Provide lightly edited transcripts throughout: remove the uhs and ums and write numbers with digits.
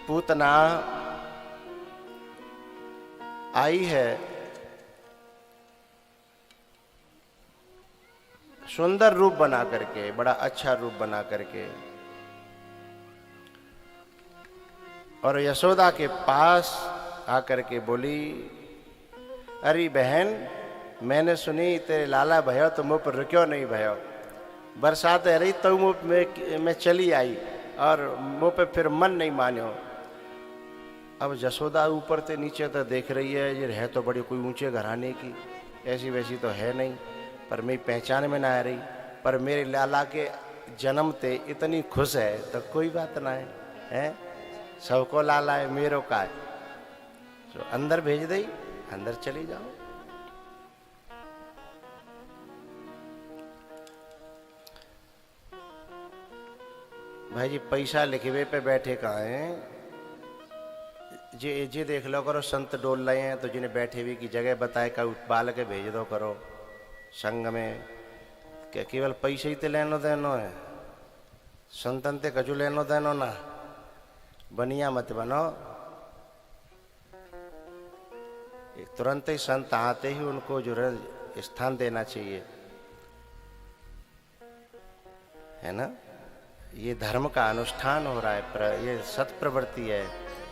पूतना आई है सुंदर रूप बना करके, बड़ा अच्छा रूप बना करके, और यशोदा के पास आकर के बोली, अरे बहन, मैंने सुनी तेरे लाला भयो तो मुँह पर रुक्यो नहीं भयो, बरसात है रही तो मुँह में चली आई और मुँह पे फिर मन नहीं मान्यो। अब यशोदा ऊपर से नीचे तक देख रही है, ये है तो बड़ी कोई ऊंचे घराने की, ऐसी वैसी तो है नहीं, पर मेरी पहचान में ना आ रही, पर मेरे लाला के जन्म ते इतनी खुश है तो कोई बात ना है, हैं? सबको लाला है, मेरो का है, तो अंदर भेज दई, अंदर चली जाओ। भाई जी पैसा लिखवे पे बैठे कहाँ हैं? जे देख लो करो, संत डोल रहे हैं तो जिन्हें बैठे हुए की जगह बताए का बाल के भेज दो करो संग में, क्या केवल पैसे ही तो लेनो देनो है? संतन ते कजू लेनो देनो ना, बनिया मत बनो। तुरंत ही संत आते ही उनको जो स्थान देना चाहिए, है ना? ये धर्म का अनुष्ठान हो रहा है, ये सत प्रवृत्ति है,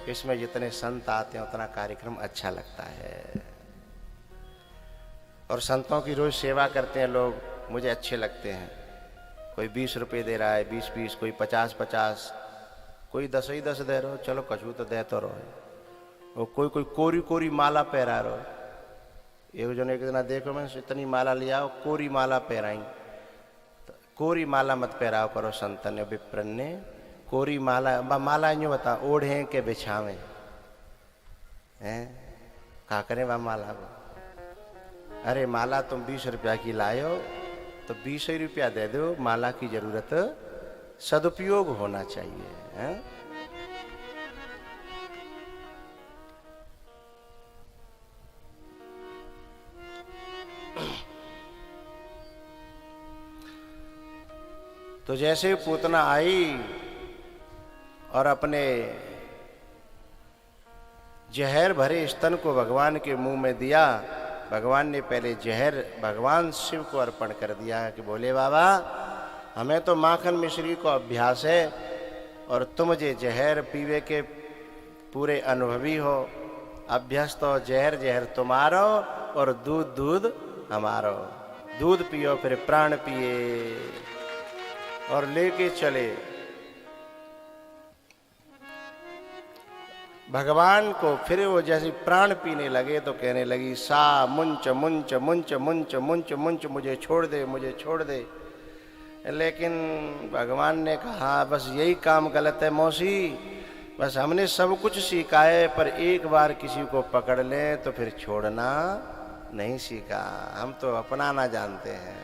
इसमें जितने संत आते हैं उतना कार्यक्रम अच्छा लगता है। और संतों की रोज सेवा करते हैं लोग, मुझे अच्छे लगते हैं। कोई 20 रुपये दे रहा है, 20-20, कोई 50-50, कोई 10 ही 10 दे रहो, चलो कछू तो दे तो रहो। और कोई कोरी कोरी माला पहरा रहो। एक जन एक दिन देखो, मैं इतनी माला लिया, कोरी माला पहराई। तो कोरी माला मत पहराओ करो संतन विप्रन ने। कोरी माला यूँ बता, ओढ़े के बिछावें, हैं? का करें वह माला को? अरे माला तुम 20 रुपया की लायो तो 20 ही रुपया दे दो, माला की जरूरत सदुपयोग होना चाहिए, हैं? तो जैसे पूतना आई और अपने जहर भरे स्तन को भगवान के मुंह में दिया, भगवान ने पहले जहर भगवान शिव को अर्पण कर दिया कि बोले बाबा, हमें तो माखन मिश्री को अभ्यास है और तुम जे जहर पीवे के पूरे अनुभवी हो, अभ्यस्त हो। जहर जहर तुम्हारो और दूध दूध हमारो। दूध पियो फिर प्राण पिए। और लेके चले भगवान को। फिर वो जैसे प्राण पीने लगे तो कहने लगी, सा मुंच मुंच मुंच मुंच मुंच मुंच, मुझे छोड़ दे, मुझे छोड़ दे। लेकिन भगवान ने कहा, बस यही काम गलत है मौसी, बस हमने सब कुछ सीखा है, पर एक बार किसी को पकड़ लें तो फिर छोड़ना नहीं सीखा। हम तो अपनाना जानते हैं,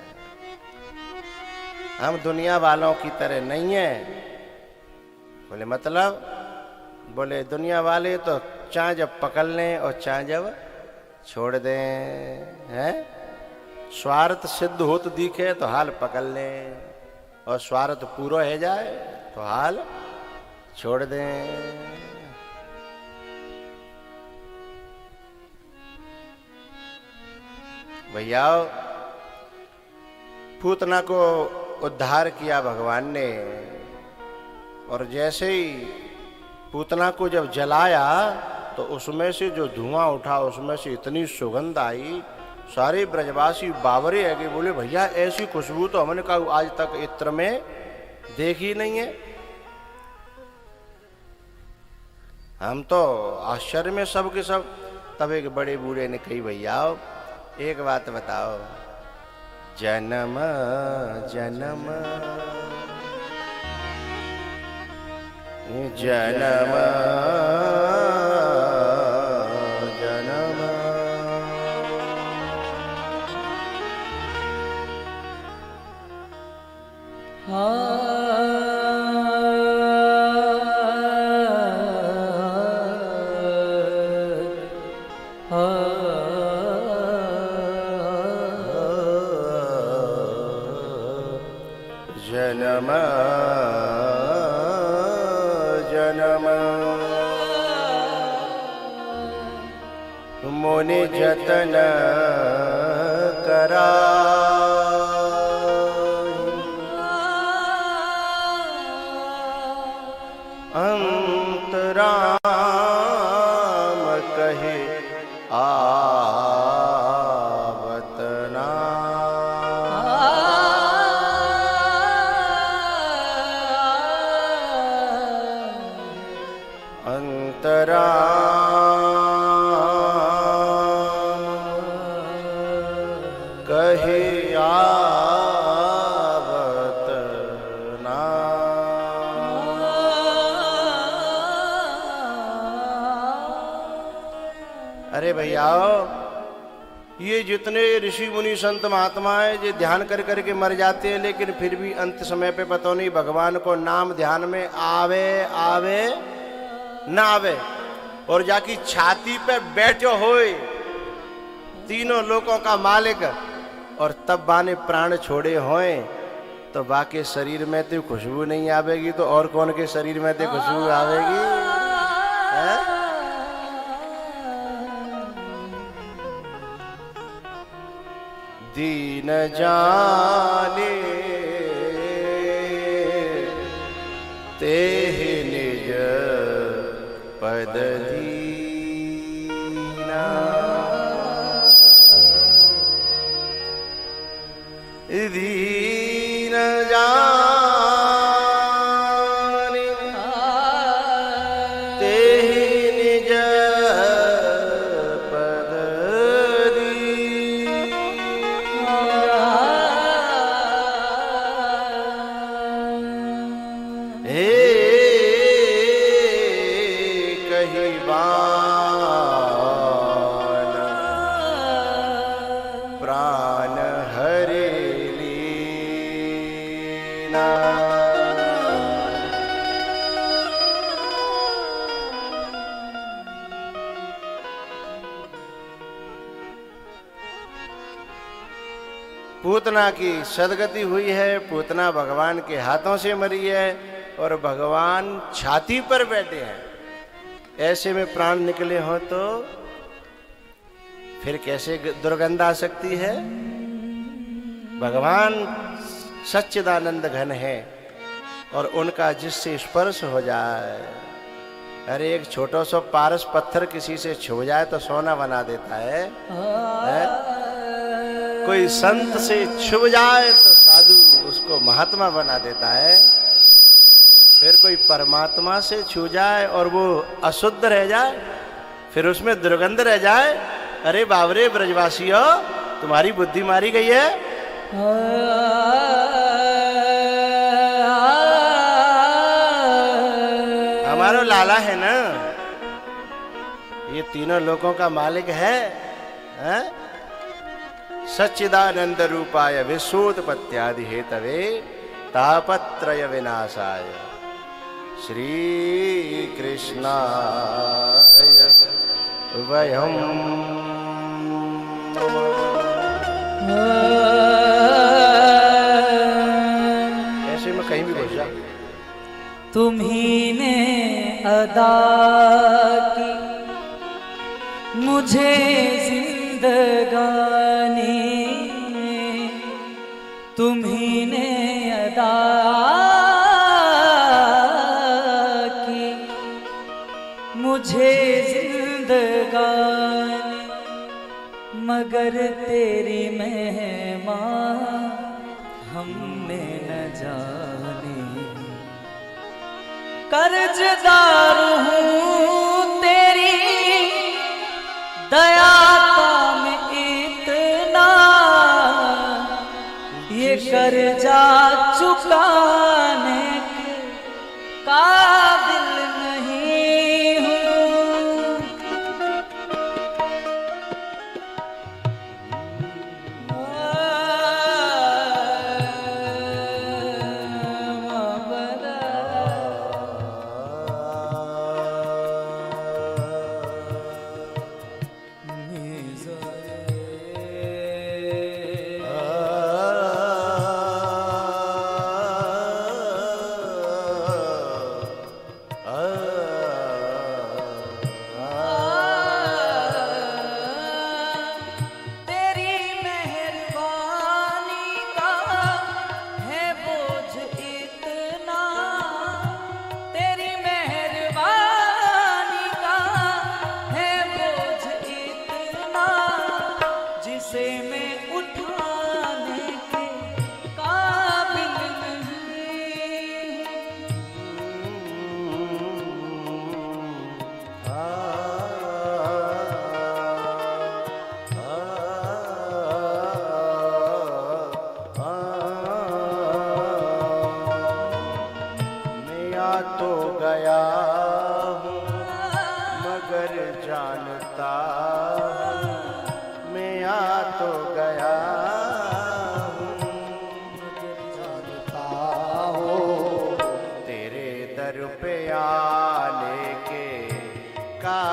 हम दुनिया वालों की तरह नहीं है। बोले मतलब? बोले दुनिया वाले तो चाहे जब पकड़ लें और चाहे जब छोड़ दें, हैं? स्वार्थ सिद्ध हो तो दिखे तो हाल पकड़ लें, और स्वार्थ पूरा हो जाए तो हाल छोड़ दें। भैया, पूतना को उद्धार किया भगवान ने, और जैसे ही पूतना को जब जलाया तो उसमें से जो धुआं उठा, उसमें से इतनी सुगंध आई, सारे ब्रजवासी बावरे है कि बोले भैया ऐसी खुशबू तो हमने कहा आज तक इत्र में देखी नहीं है। हम तो आश्चर्य में सब के सब। तब एक बड़े बूढ़े ने कही, भैया एक बात बताओ, जन्म जन्म जन्म जन्म जन्म जन्म मोने जतन करा अंतराम कहे आवत ना। अंतराम कहे आवत ना। अरे भैया, ये जितने ऋषि मुनि संत महात्मा है जो ध्यान कर करके मर जाते हैं, लेकिन फिर भी अंत समय पे पता नहीं भगवान को नाम ध्यान में आवे आवे ना आवे, और जाकी छाती पे बैठो होए तीनों लोगों का मालिक, और तब बाने प्राण छोड़े होए तो बाके शरीर में तो खुशबू नहीं आवेगी, तो और कौन के शरीर में तो खुशबू आवेगी है? दीन जाने तेहि निज पद दीना। दीन जाने तेहि निज पद प्राण हरे लीना। पूतना की सदगति हुई है, पूतना भगवान के हाथों से मरी है और भगवान छाती पर बैठे हैं। ऐसे में प्राण निकले हो तो फिर कैसे दुर्गंध आ सकती है? भगवान सच्चिदानंद घन है और उनका जिससे स्पर्श हो जाए, अरे एक छोटा सा पारस पत्थर किसी से छू जाए तो सोना बना देता है? कोई संत से छू जाए तो साधु उसको महात्मा बना देता है। फिर कोई परमात्मा से छू जाए और वो अशुद्ध रह जाए, फिर उसमें दुर्गंध रह जाए, अरे बाबरे ब्रजवासियों, तुम्हारी बुद्धि मारी गई है। हमारा लाला है ना, ये तीनों लोगों का मालिक है, सच्चिदानंद रूपाय विश्वोत्पत्त्यादि हेतवे तापत्रय विनाशाय श्री कृष्णाय वयम्। ऐसे में कहीं भी घुस जा। तुम्ही ने अदा की मुझे जिंदगानी, तुम्ही ने अदा की मुझे जिंदगानी, मगर तेरी महिमा हमने न जानी। कर्जदार हूँ तेरी दया का मैं इतना, ये कर्जा चुकाने के काबिल नहीं हूँ।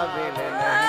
काबिल नहीं।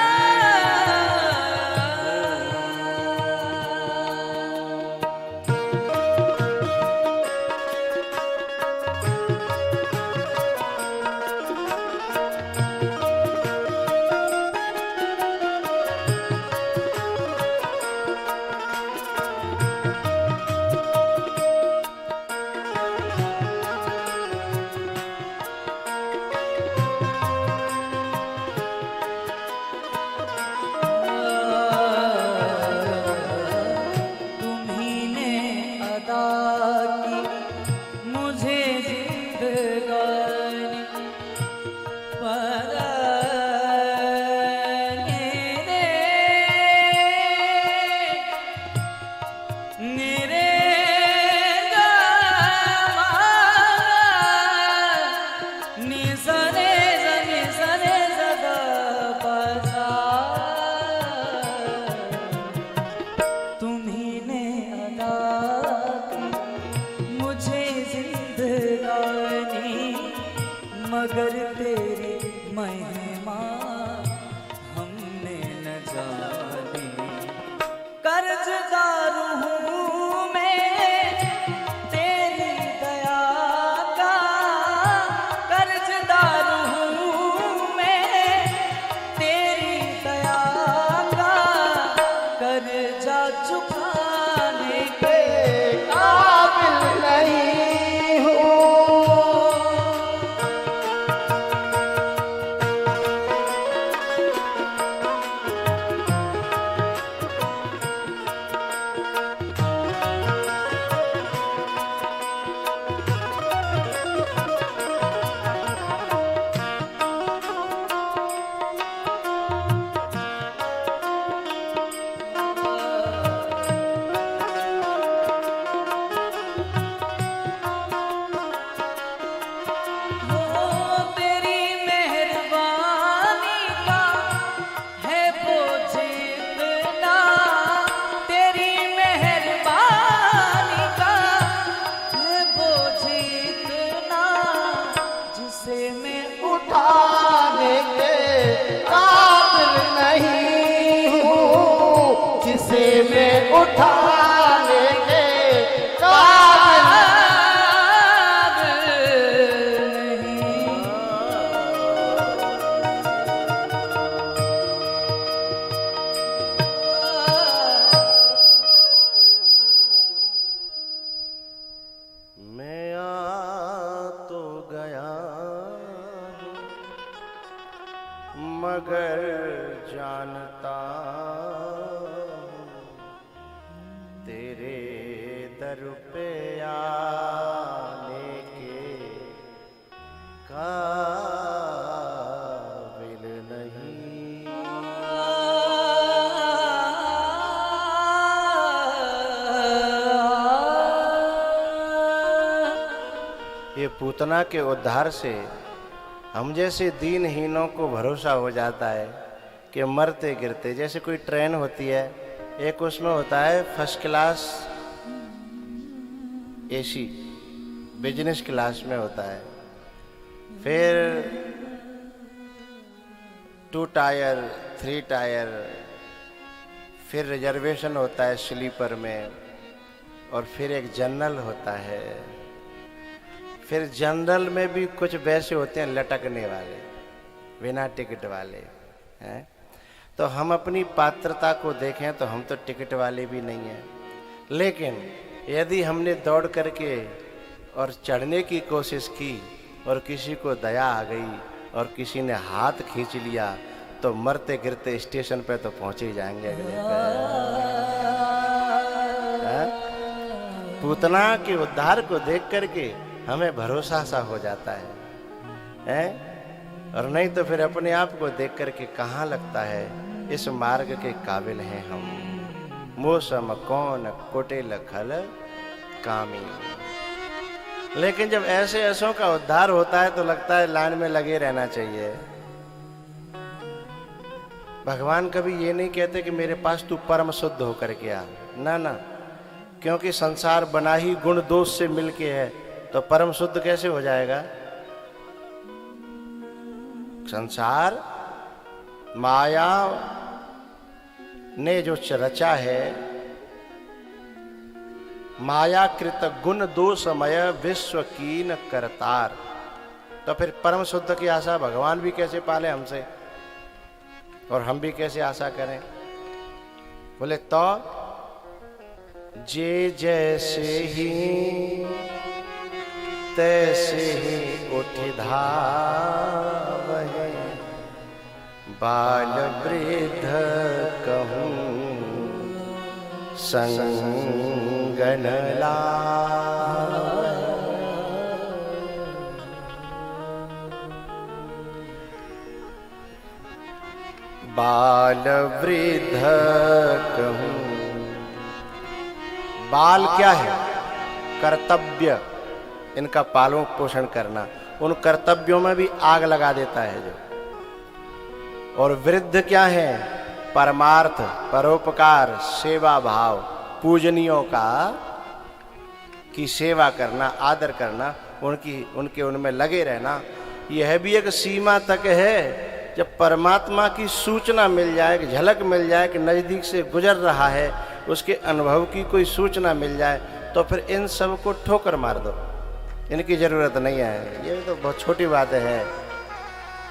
मगर तेरी महिमा हमने न जानी। कर्जदार हूँ मैं तेरी दया का, कर्जदार हूँ मैं तेरी दया का, कर्जा चुकाने के काबिल नहीं हूँ। उठाने के काबिल नहीं हूँ, जिसे मैं उठाने के काबिल नहीं। मैं आ तो गया मगर जानता हूँ तेरे दर पे आने के काबिल नहीं। ये पूतना के उद्धार से हम जैसे दीनहीनों को भरोसा हो जाता है कि मरते गिरते, जैसे कोई ट्रेन होती है, एक उसमें होता है first class AC, business class में होता है, फिर 2 टायर 3 टायर, फिर रिजर्वेशन होता है स्लीपर में, और फिर एक जनरल होता है। फिर जनरल में भी कुछ वैसे होते हैं लटकने वाले, बिना टिकट वाले हैं। तो हम अपनी पात्रता को देखें तो हम तो टिकट वाले भी नहीं हैं, लेकिन यदि हमने दौड़ करके और चढ़ने की कोशिश की और किसी को दया आ गई और किसी ने हाथ खींच लिया तो मरते गिरते स्टेशन पे तो पहुंच ही जाएंगे अगले पे। पूतना के उद्धार को देख करके हमें भरोसा सा हो जाता है, और नहीं तो फिर अपने आप को देख करके कहाँ लगता है इस मार्ग के काबिल हैं हम। मौसम कौन कुटिल खल कामी। लेकिन जब ऐसे ऐसों का उद्धार होता है तो लगता है लाइन में लगे रहना चाहिए। भगवान कभी ये नहीं कहते कि मेरे पास तू परम शुद्ध होकर के आ, ना ना, क्योंकि संसार बना ही गुण दोष से मिलके है, तो परम शुद्ध कैसे हो जाएगा? संसार माया ने जो रचा है, मायाकृत गुण दोषमय विश्व कीन करतार, तो फिर परम शुद्ध की आशा भगवान भी कैसे पाले हमसे, और हम भी कैसे आशा करें? बोले तो जे जैसे ही तैसे ही उठ धावहि, बाल वृद्ध कहूँ संगन लावहि। बाल वृद्ध कहूँ, बाल क्या है? कर्तव्य, इनका पालन पोषण करना, उन कर्तव्यों में भी आग लगा देता है जो। और वृद्ध क्या है? परमार्थ, परोपकार, सेवा भाव, पूजनियों का की सेवा करना, आदर करना, उनके उनमें लगे रहना। यह भी एक सीमा तक है, जब परमात्मा की सूचना मिल जाए, झलक मिल जाए कि नजदीक से गुजर रहा है, उसके अनुभव की कोई सूचना मिल जाए, तो फिर इन सब को ठोकर मार दो, इनकी जरूरत नहीं है। ये तो बहुत छोटी बात है।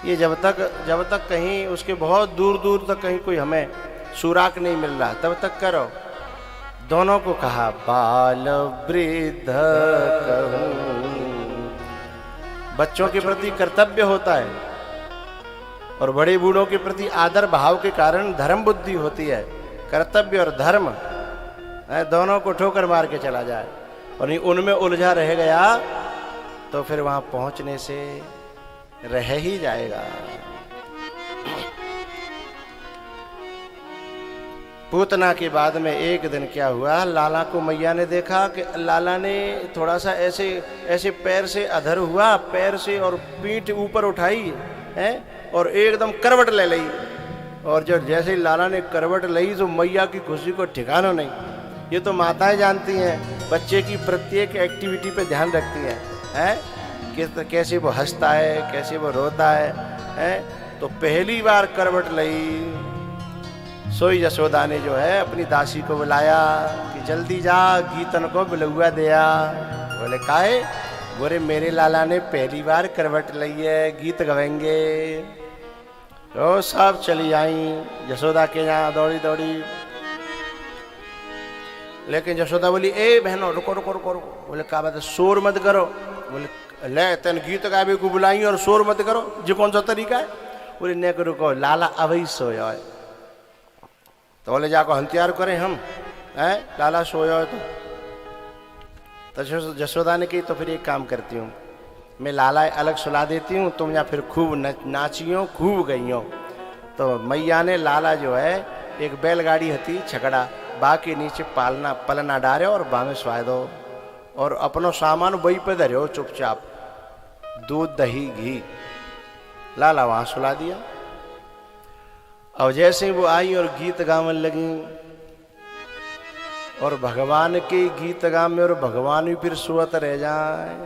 ये जब तक कहीं उसके बहुत दूर दूर तक कहीं कोई हमें सुराग नहीं मिल रहा, तब तक करो। दोनों को कहा बाल वृद्ध कहूँ। बच्चों के प्रति कर्तव्य होता है, और बड़े बूढ़ों के प्रति आदर भाव के कारण धर्म बुद्धि होती है। कर्तव्य और धर्म दोनों को ठोकर मार के चला जाए, और उनमें उलझा रह गया तो फिर वहां पहुंचने से रह ही जाएगा। पूतना के बाद में एक दिन क्या हुआ, लाला को मैया ने देखा कि लाला ने थोड़ा सा ऐसे पैर से अधर हुआ, पैर से, और पीठ ऊपर उठाई है और एकदम करवट ले ली। और जब जैसे ही लाला ने करवट ली तो मैया की खुशी को ठिकाना नहीं। ये तो माताएं जानती हैं, बच्चे की प्रत्येक एक्टिविटी पे ध्यान रखती हैं, कैसे वो हंसता है, कैसे वो रोता है। तो पहली बार करवट ली, सोई यशोदा ने जो है अपनी दासी को बुलाया कि जल्दी जा, गीतन को बिलुआ दिया। बोले काहे? बोले मेरे लाला ने पहली बार करवट ली है, गीत गवेंगे। तो सब चली आई यशोदा के यहाँ दौड़ी दौड़ी। लेकिन यशोदा बोली ए बहनों रुको रुको रुको रुको। बोले क्या बात है? शोर मत करो। बोले ले तेन गीत गावे को बुलाई और शोर मत करो, जो कौन सा तरीका है? बोले ने को रुको, लाला अभी सोया है। तो बोले जाको हथियार करें हम, लाला सोया है तो यशोदा ने कही तो फिर एक काम करती हूँ, मैं लाला अलग सुला देती हूँ, तुम यहाँ फिर खूब नाचियो, खूब गईयो। तो मैया ने लाला जो है एक बैलगाड़ी हती छकड़ा, बा के नीचे पलना डारे और बा में स्वाद दो, और अपनो सामान वही पे धरे हो चुपचाप, दूध दही घी। लाला वहाँ सुला दिया। अब जैसे ही वो आई और गीत गावन लगी, और भगवान के गीत गावे और भगवान भी फिर सुअत रह जाए।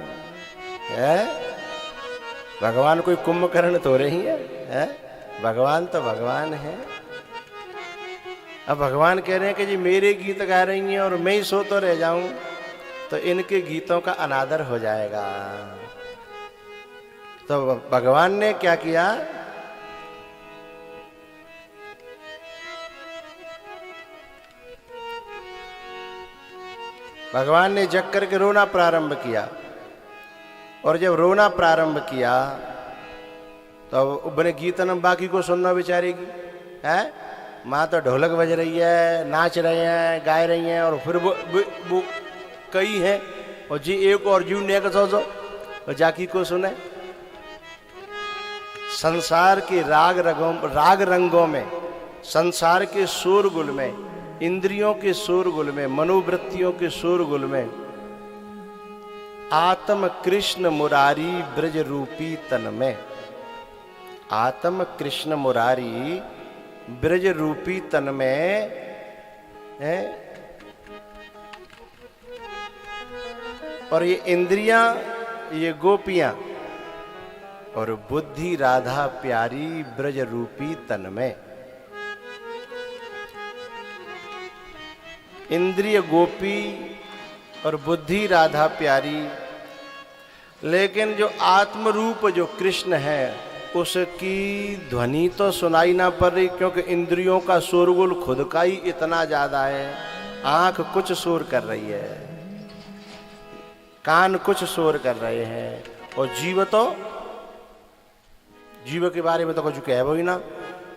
भगवान कोई कुंभकर्ण तो रही है? भगवान तो भगवान है। अब भगवान कह रहे हैं कि जी मेरे गीत गा रही हैं और मैं ही सो तो रह जाऊं, तो इनके गीतों का अनादर हो जाएगा। तो भगवान ने क्या किया, भगवान ने जग करके रोना प्रारंभ किया। और जब रोना प्रारंभ किया तो बने गीतनम बाकी को सुनना बेचारेगी है। माँ तो ढोलक बज रही है, नाच रहे हैं, गाए रही हैं, और फिर वो कई हैं, और जी एक और जीव ने और जाकी को सुने। संसार के राग रंगों में, संसार के शोरगुल में, इंद्रियों के शोरगुल में, मनोवृत्तियों के शोरगुल में आत्म कृष्ण मुरारी ब्रज रूपी तन में, आत्म कृष्ण मुरारी ब्रज रूपी तन में है। और ये इंद्रियां, ये गोपियां, और बुद्धि राधा प्यारी ब्रज रूपी तन में। इंद्रिय गोपी और बुद्धि राधा प्यारी, लेकिन जो आत्म रूप जो कृष्ण है उसकी ध्वनि तो सुनाई ना पड़ रही, क्योंकि इंद्रियों का शोरगुल खुद का ही इतना ज्यादा है। आंख कुछ शोर कर रही है, कान कुछ शोर कर रहे हैं, और जीव के बारे में तो कुछ कह ही ना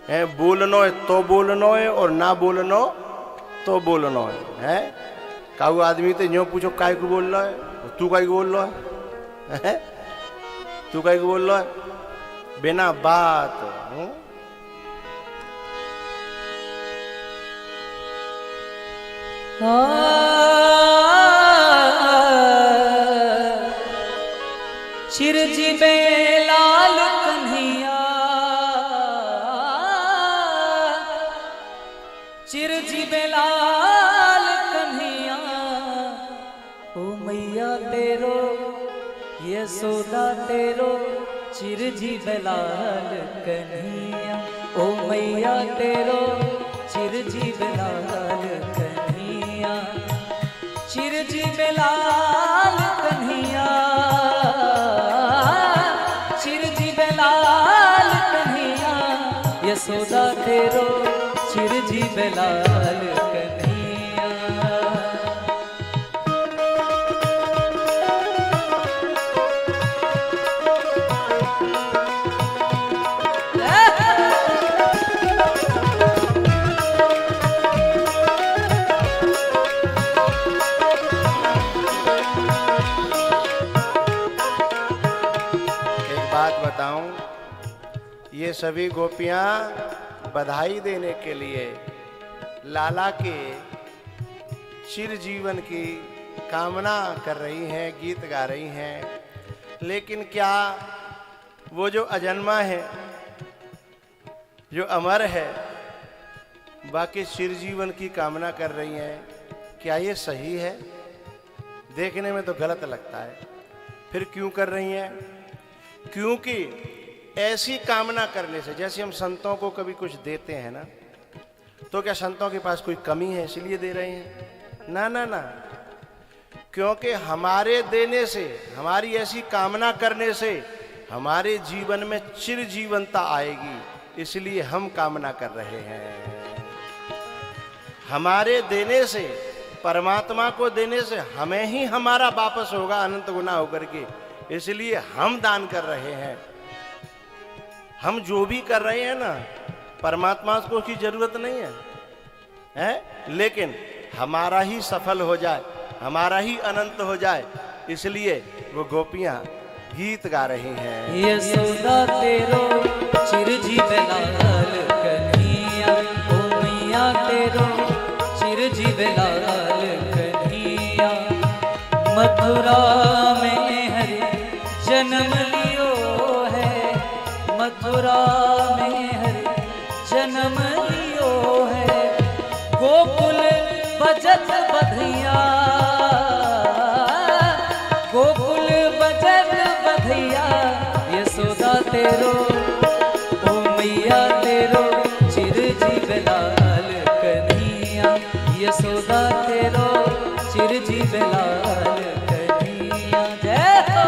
है। बोलनो है तो बोलनो है, और ना बोलनो तो बोलनो है। काऊ आदमी तो यूं पूछो काय को बोल रहा है, तू काय को बोल रहा है, तू काय को बोल रहा है, बिना बात। चिरजी में लाल कन्हैया, चिरजी में लाल कन्हैया, ओ मैया तेरो यशोदा तेरो चिरजी में लाल कन्हैया, ओ मैया तेरो चिरजी में लाल कन्हैया, चिरजी में लाल कन्हैया, चिरजी में लाल कन्हैया, यशोदा तेरो चिरजी में लाल कन्हैया। ये सभी गोपियां बधाई देने के लिए लाला के चिर जीवन की कामना कर रही हैं, गीत गा रही हैं। लेकिन क्या वो जो अजन्मा है, जो अमर है, बाकी चिर जीवन की कामना कर रही हैं, क्या ये सही है? देखने में तो गलत लगता है। फिर क्यों कर रही हैं? क्योंकि ऐसी कामना करने से, जैसे हम संतों को कभी कुछ देते हैं ना, तो क्या संतों के पास कोई कमी है इसलिए दे रहे हैं? ना ना ना, क्योंकि हमारे देने से, हमारी ऐसी कामना करने से हमारे जीवन में चिर जीवनता आएगी, इसलिए हम कामना कर रहे हैं। हमारे देने से, परमात्मा को देने से हमें ही हमारा वापस होगा अनंत गुना होकर के, इसलिए हम दान कर रहे हैं। हम जो भी कर रहे हैं ना, परमात्मा को उसकी जरूरत नहीं है, लेकिन हमारा ही सफल हो जाए, हमारा ही अनंत हो जाए, इसलिए वो गोपियां गीत गा रही हैं। यशोदा तेरो चिरजी लाल कन्हैया, ओ मैया तेरो चिरजी लाल कन्हैया, मथुरा में हरि जन्म लियो है, मथुरा में हरि जन्म लियो है, गोकुल बजत बधिया, गोकुल बजत बधिया, यशोदा तेरो ओ मैया तेरो चिरजी लाल कन्हैया, यशोदा तेरो चिरजी लाल कन्हैया। जय हो।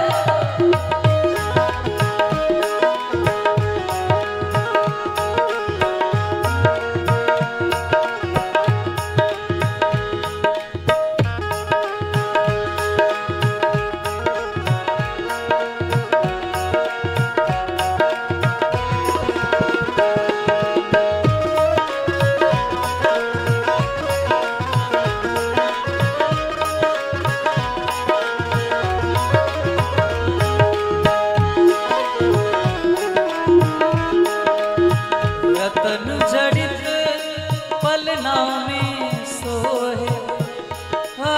रतन जड़ित पलना में सोहे, पा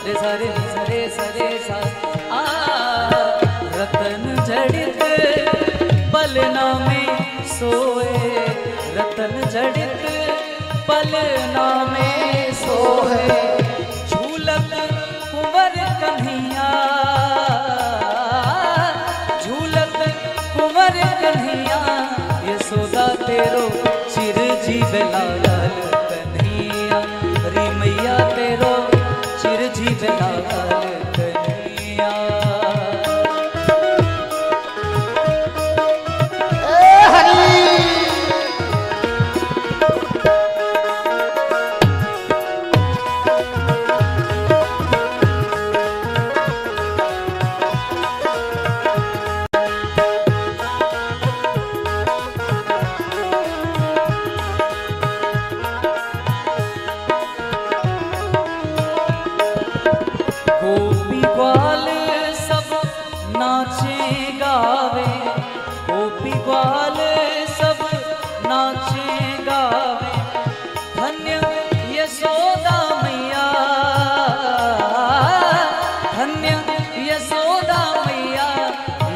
रे सरे सरे सरे सा आ रतन जड़ित पलना में सोए, रतन जड़ित पलना में सोए, झूलत कुंवर कन्हैया, झूलत कुंवर कन्हैया, यशोदा तेरो चिर जीव लाल कन्हैया, रे मैया तेरो चिर जीव लाल कन्हैया। गोपी ग्वाल सब नाचे गावे, गोपी ग्वाल सब नाचे गावे, धन्य यशोदा मैया, धन्य यशोदा मैया,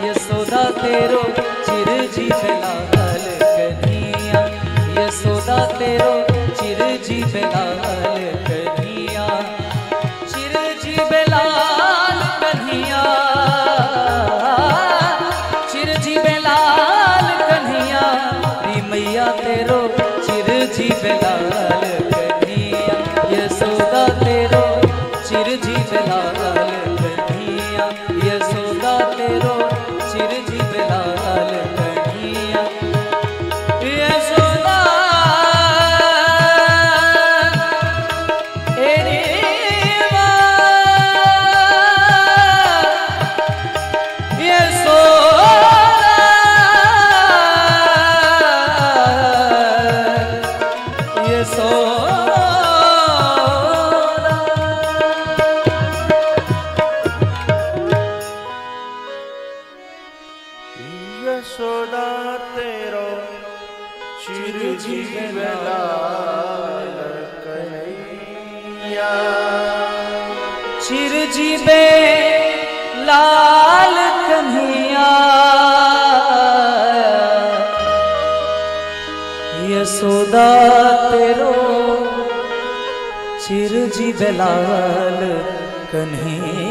यशोदा तेरो चिर जीव लाल कन्हैया, यशोदा तेरो चिर जीव लाल कन्हैया, चिर जीव लाल कन्हैया, चिर जीव लाल कन्हैया, री मैया तेरो चिर जीव लाल कन्हैया, यशोदा तेरो चिर जीव लाल कन्हैया, यशोदा तेरो चिर जीव लाल कन्हैया, यशोदा यशोदा तेरो चिर जीव लाल कन्हैया, चिर जीवे लाल कन्हैया, यशोदा तेरो चिर जीवे लाल कन्हैया।